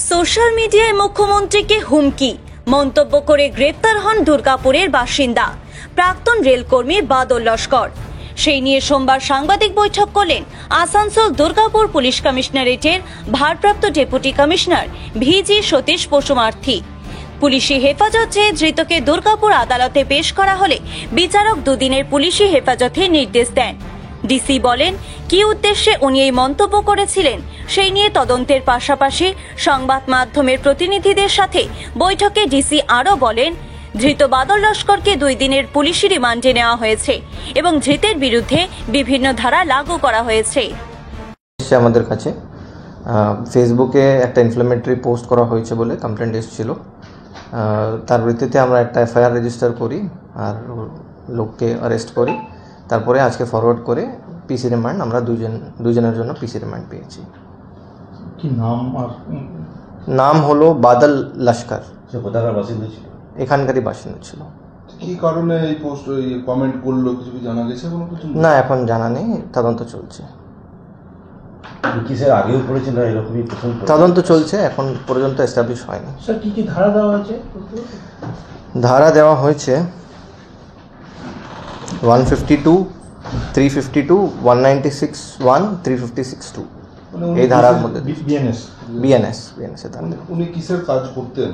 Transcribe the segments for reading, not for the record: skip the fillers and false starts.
Social মিডিয়ায় মুখ্যমন্ত্রীকে হুমকি, মন্তব্য করে গ্রেপ্তার হন দুর্গাপুরের বাসিন্দা প্রাক্তন রেলকর্মী বাদল লস্কর। সেই নিয়ে সোমবার সাংবাদিক বৈঠক করলেন আসানসোল দুর্গাপুর পুলিশ কমিশনারেটের ভারপ্রাপ্ত ডেপুটি কমিশনার ভিজি সতীশ পশুমার্থী। পুলিশি হেফাজত চেয়ে ধৃতকে দুর্গাপুর আদালতে পেশ করা হলে বিচারক দুদিনের পুলিশি হেফাজতের নির্দেশ দেন। ডিসি বলেন, কি উদ্দেশ্যে উনি এই মন্তব্য করেছিলেন সেই নিয়ে তদন্তের পাশাপাশি সংবাদ মাধ্যমের প্রতিনিধিদের সাথে বৈঠকে ডিসি আরও বলেন, ধৃত বাদল লস্করকে 2 দিনের পুলিশি রিমান্ডে নেওয়া হয়েছে এবং ধৃতের বিরুদ্ধে বিভিন্ন ধারা লাগু করা হয়েছে। আমাদের কাছে ফেসবুকে একটা ইনফ্লেমেটরি পোস্ট করা হয়েছে বলে কমপ্লেন্ট এসেছিল। তার ভিত্তিতে আমরা একটা এফআইআর রেজিস্টার করি আর লোককে অ্যারেস্ট করি। তারপরে আজকে ফরওয়ার্ড করে পিসি রিমান্ড আমরা দুজনের জন্য পিসি রিমান্ড পেয়েছি। কি নাম? আর নাম হলো বাদল লস্কর। সে কোথাকার বাসিন্দা ছিল? এখানকারই বাসিন্দা ছিল। কি কারণে এই পোস্ট কমেন্ট করলো কিছু কি জানা গেছে? কোনো কিছু না, এখন জানা নেই, তদন্ত চলছে। কিসের আগেও পড়েছিল এরকমই প্রথম? তদন্ত চলছে, এখন পর্যন্ত এস্টাবলিশ হয়নি। স্যার কি কি ধারা দেওয়া হয়েছে? ধারা দেওয়া হয়েছে 152, 352, 196(1), 356(2) এই ধারার মধ্যে। বিএনএস এর ধারা। উনি কিসের কাজ করতেন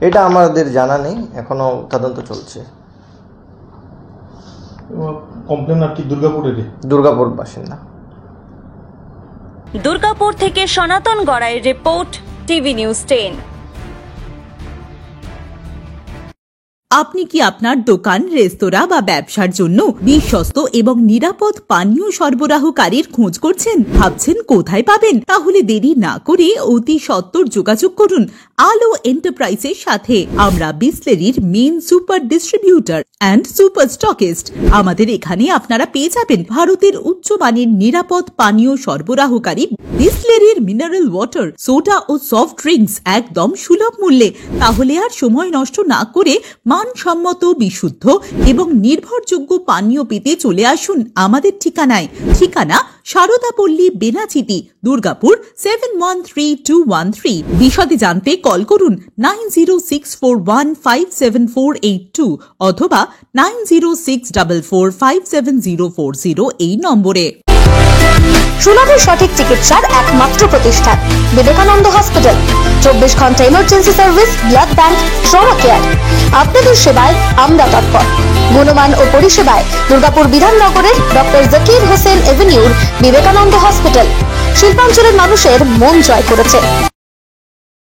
এটা আমাদের জানা নেই, এখনো তদন্ত চলছে। কমপ্লেন আর কি দুর্গাপুর বাসিন্দা। দুর্গাপুর থেকে সনাতন গড়াইয়ের রিপোর্ট, টিভি নিউজ 10। আপনি কি আপনার দোকান, রেস্তোরাঁ বা ব্যবসার জন্য বিশ্বস্ত এবং নিরাপদ পানীয় সরবরাহকারীর খোঁজ করছেন? ভাবছেন কোথায় পাবেন? তাহলে দেরি না করে অতি সত্বর যোগাযোগ করুন আলো এন্টারপ্রাইজের সাথে। আমরা বিসলেরির main super distributor and super stockist. আমাদের এখানে আপনারা পেয়ে যাবেন ভারতের উচ্চমানের নিরাপদ পানীয় সরবরাহকারী বিসলেরির মিনারেল ওয়াটার, সোডা ও সফট ড্রিঙ্কস একদম সুলভ মূল্যে। তাহলে আর সময় নষ্ট না করে মানসম্মত, বিশুদ্ধ এবং নির্ভরযোগ্য পানীয় পেতে চলে আসুন আমাদের ঠিকানায়। ঠিকানা সারদাপল্লী, বেনাচিতি, দুর্গাপুর 713213। বিশদে জানতে কল করুন 9064157482 অথবা 9064457040 এই নম্বরে। সুলভের সঠিক চিকিৎসার একমাত্র প্রতিষ্ঠান বিবেকানন্দ হসপিটাল। 24 ঘন্টা emergency service, blood bank, trauma care. আপনাদের সেবায় আমরা তৎপর। গুণমান ও পরিষেবায় দুর্গাপুর বিধাননগরের ডক্টর জাকির হোসেন এভিনিউর বিবেকানন্দ হসপিটাল শিল্পাঞ্চলের মানুষের মন জয় করেছে।